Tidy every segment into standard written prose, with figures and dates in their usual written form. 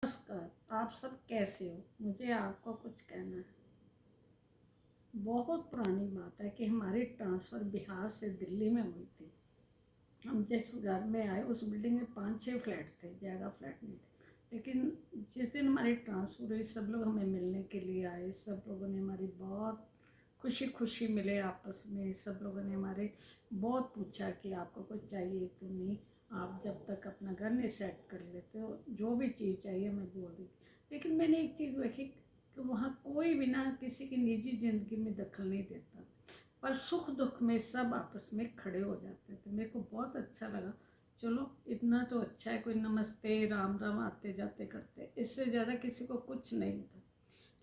नमस्कार। आप सब कैसे हो? मुझे आपको कुछ कहना है। बहुत पुरानी बात है कि हमारी ट्रांसफ़र बिहार से दिल्ली में हुई थी। हम जिस घर में आए उस बिल्डिंग में 5-6 फ्लैट थे, ज़्यादा फ्लैट नहीं थे। लेकिन जिस दिन हमारी ट्रांसफ़र हुई सब लोग हमें मिलने के लिए आए। सब लोगों ने हमारी बहुत खुशी खुशी मिले आपस में। सब लोगों ने हमारे बहुत पूछा कि आपको कुछ चाहिए तो नहीं, आप जब तक अपना घर नहीं सेट कर लेते हो जो भी चीज़ चाहिए मैं बोल दी थी। लेकिन मैंने एक चीज़ देखी कि वहाँ कोई भी ना किसी की निजी ज़िंदगी में दखल नहीं देता, पर सुख दुख में सब आपस में खड़े हो जाते थे। मेरे को बहुत अच्छा लगा। चलो इतना तो अच्छा है, कोई नमस्ते राम राम आते जाते करते, इससे ज़्यादा किसी को कुछ नहीं था।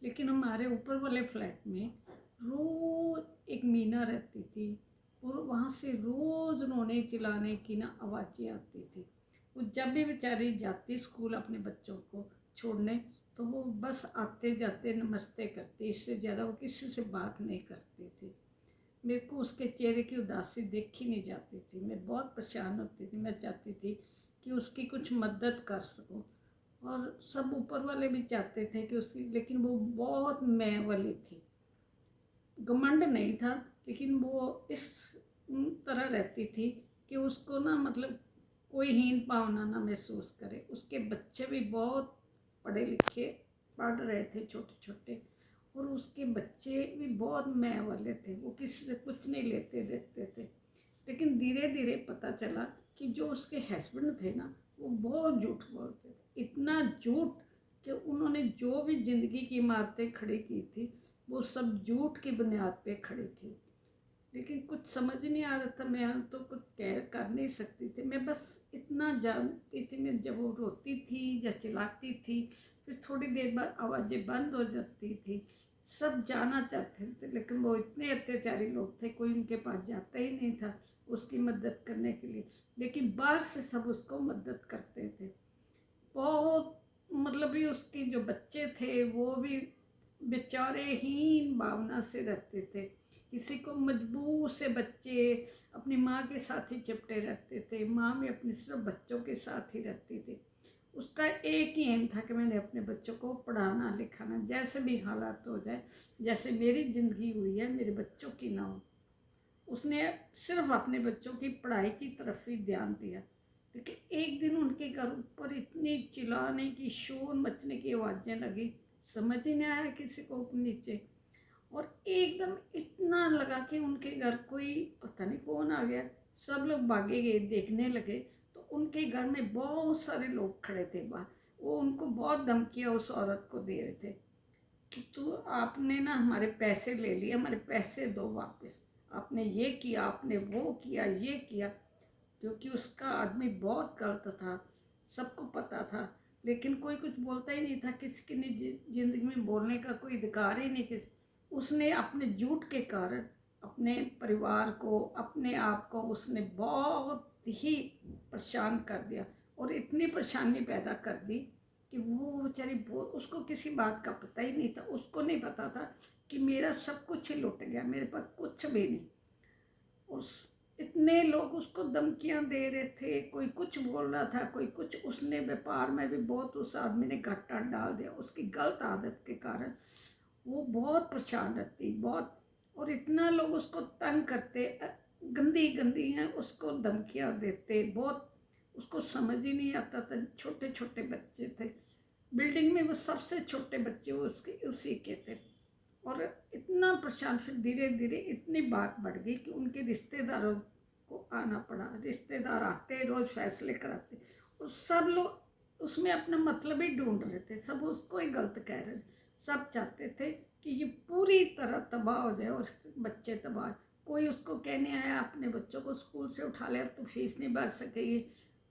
लेकिन हमारे ऊपर वाले फ्लैट में रोज एक मीना रहती थी और वहाँ से रोज रोने चिल्लाने की ना आवाज़ें आती थी। वो जब भी बेचारी जाती स्कूल अपने बच्चों को छोड़ने तो वो बस आते जाते नमस्ते करती, इससे ज़्यादा वो किसी से बात नहीं करती थी। मेरे को उसके चेहरे की उदासी देखी नहीं जाती थी। मैं बहुत परेशान होती थी। मैं चाहती थी कि उसकी कुछ मदद कर सकूं। और सब ऊपर वाले भी चाहते थे कि उसकी, लेकिन वो बहुत मैं वाली थी। घमंड नहीं था, लेकिन वो इस तरह रहती थी कि उसको ना मतलब कोई हीन भावना ना महसूस करे। उसके बच्चे भी बहुत पढ़े लिखे पढ़ रहे थे, छोटे छोटे, और उसके बच्चे भी बहुत मैं वाले थे। वो किसी से कुछ नहीं लेते देते थे। लेकिन धीरे धीरे पता चला कि जो उसके हस्बैंड थे ना वो बहुत झूठ बोलते थे। इतना झूठ कि उन्होंने जो भी ज़िंदगी की इमारतें खड़ी की थी वो सब झूठ की बुनियाद पे खड़ी थी। लेकिन कुछ समझ नहीं आ रहा था। मैं तो कुछ कह कर नहीं सकती थी। मैं बस इतना जानती थी, मैं जब वो रोती थी या चिल्लाती थी फिर थोड़ी देर बाद आवाज़ें बंद हो जाती थी। सब जाना चाहते थे लेकिन वो इतने अत्याचारी लोग थे, कोई उनके पास जाता ही नहीं था उसकी मदद करने के लिए। लेकिन बाहर से सब उसको मदद करते थे। बहुत मतलब भी उसके जो बच्चे थे वो भी बेचारे हीन भावना से रहते थे। किसी को मजबूर से बच्चे अपनी माँ के साथ ही चिपटे रहते थे। माँ भी अपने सिर्फ बच्चों के साथ ही रहती थी। उसका एक ही एम था कि मैंने अपने बच्चों को पढ़ाना लिखाना, जैसे भी हालात हो जाए, जैसे मेरी ज़िंदगी हुई है मेरे बच्चों की ना हो। उसने सिर्फ अपने बच्चों की पढ़ाई की तरफ ही ध्यान दिया। लेकिन एक दिन उनके घर पर इतनी चिल्लाने की, शोर मचने की आवाज़ें लगी, समझ ही नहीं आया किसी को ऊपर नीचे। और एकदम इतना लगा कि उनके घर कोई पता नहीं कौन आ गया। सब लोग भागे गए, देखने लगे तो उनके घर में बहुत सारे लोग खड़े थे बाहर। वो उनको बहुत धमकियाँ उस औरत को दे रहे थे कि तो आपने ना हमारे पैसे ले लिए, हमारे पैसे दो वापस, आपने ये किया, आपने वो किया, ये किया। क्योंकि उसका आदमी बहुत गलत था, सबको पता था। लेकिन कोई कुछ बोलता ही नहीं था। किसी की निजी जिंदगी में बोलने का कोई अधिकार ही नहीं। उसने अपने झूठ के कारण अपने परिवार को, अपने आप को उसने बहुत ही परेशान कर दिया। और इतनी परेशानी पैदा कर दी कि वो बेचारी बहुत, उसको किसी बात का पता ही नहीं था। उसको नहीं पता था कि मेरा सब कुछ ही लुट गया, मेरे पास कुछ भी नहीं। उस इतने लोग उसको धमकियां दे रहे थे, कोई कुछ बोल रहा था, कोई कुछ। उसने व्यापार में भी बहुत, उस आदमी ने घाटा डाल दिया उसकी गलत आदत के कारण। वो बहुत परेशान रहती, बहुत। और इतना लोग उसको तंग करते, गंदी गंदी हैं, उसको धमकियां देते बहुत। उसको समझ ही नहीं आता था। छोटे छोटे बच्चे थे बिल्डिंग में, वो सबसे छोटे बच्चे उसके उसी के थे। और इतना परेशान, फिर धीरे धीरे इतनी बात बढ़ गई कि उनके रिश्तेदारों को आना पड़ा। रिश्तेदार आते रोज फैसले कराते, और सब लोग उसमें अपना मतलब ही ढूंढ रहे थे। सब उसको ही गलत कह रहे थे। सब चाहते थे कि ये पूरी तरह तबाह हो जाए और बच्चे तबाह। कोई उसको कहने आया अपने बच्चों को स्कूल से उठा ले, अब तो फीस नहीं भर सकेगी।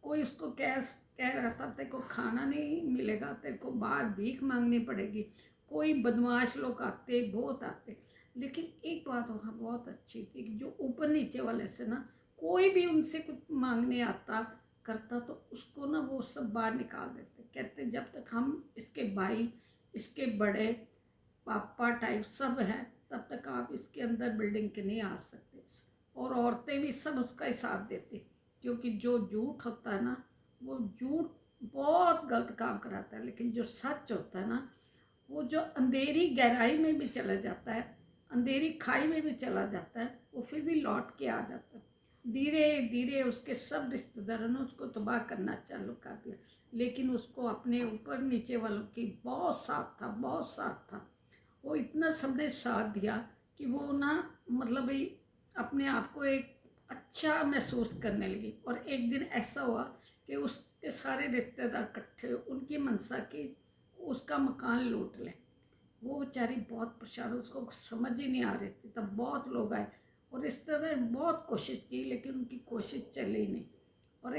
कोई उसको कह रहा था तेरे को खाना नहीं मिलेगा, तेरे को बाहर भीख मांगनी पड़ेगी। कोई बदमाश लोग आते, बहुत आते। लेकिन एक बात वहाँ बहुत अच्छी थी कि जो ऊपर नीचे वाले से ना कोई भी उनसे कुछ मांगने आता करता तो उसको ना वो सब बाहर निकाल देते। कहते जब तक हम इसके भाई, इसके बड़े पापा टाइप सब हैं तब तक आप इसके अंदर बिल्डिंग के नहीं आ सकते। और औरतें भी सब उसका ही साथ देती, क्योंकि जो झूठ होता है ना वो झूठ बहुत गलत काम कराता है, लेकिन जो सच होता है ना, वो जो अंधेरी गहराई में भी चला जाता है, अंधेरी खाई में भी चला जाता है, वो फिर भी लौट के आ जाता है। धीरे धीरे उसके सब रिश्तेदारों ने उसको तबाह करना चालू कर दिया, लेकिन उसको अपने ऊपर नीचे वालों की बहुत साथ था, बहुत साथ था। वो इतना सबने साथ दिया कि वो ना, मतलब भाई, अपने आप को एक अच्छा महसूस करने लगी। और एक दिन ऐसा हुआ कि उसके सारे रिश्तेदार इकट्ठे हुए, उनकी मनसा की उसका मकान लूट लें। वो बेचारी बहुत परेशान, उसको कुछ समझ ही नहीं आ रही थी। तब बहुत लोग आए और रिश्तेदार ने बहुत कोशिश की, लेकिन उनकी कोशिश चली नहीं। और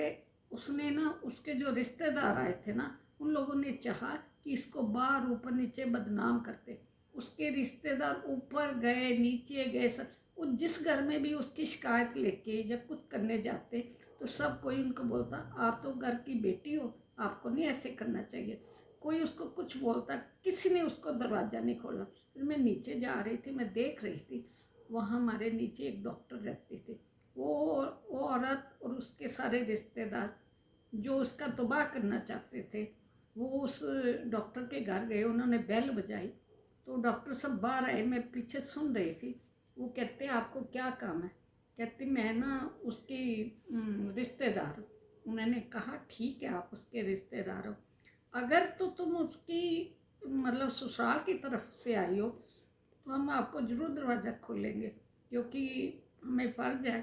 उसने ना, उसके जो रिश्तेदार आए थे ना, उन लोगों ने चाहा कि इसको बाहर ऊपर नीचे बदनाम करते। उसके रिश्तेदार ऊपर गए नीचे गए, सब, वो जिस घर में भी उसकी शिकायत लेके या कुछ करने जाते, तो सब कोई उनको बोलता, आप तो घर की बेटी हो, आपको नहीं ऐसे करना चाहिए। कोई उसको कुछ बोलता, किसी ने उसको दरवाज़ा नहीं खोला। फिर मैं नीचे जा रही थी, मैं देख रही थी, वहाँ हमारे नीचे एक डॉक्टर रहती थी। वो औरत और उसके सारे रिश्तेदार जो उसका तबाह करना चाहते थे, वो उस डॉक्टर के घर गए, उन्होंने बेल बजाई, तो डॉक्टर सब बाहर आए, मैं पीछे सुन रही थी। वो कहते, आपको क्या काम है? कहती, मैं ना उसकी रिश्तेदार हूँ। उन्होंने कहा, ठीक है, आप उसके रिश्तेदार हो, अगर तो तुम उसकी मतलब ससुराल की तरफ से आई हो, तो हम आपको ज़रूर दरवाज़ा खोलेंगे, क्योंकि हमें फ़र्ज है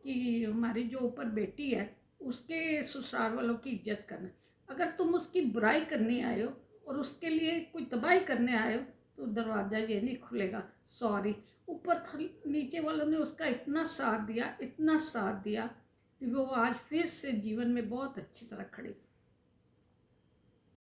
कि हमारी जो ऊपर बेटी है, उसके ससुराल वालों की इज्जत करना। अगर तुम उसकी बुराई करने आए हो और उसके लिए कोई तबाही करने आए हो, तो दरवाज़ा ये नहीं खुलेगा, सॉरी। ऊपर नीचे वालों ने उसका इतना साथ दिया, इतना साथ दिया कि वो आज फिर से जीवन में बहुत अच्छी तरह खड़ी।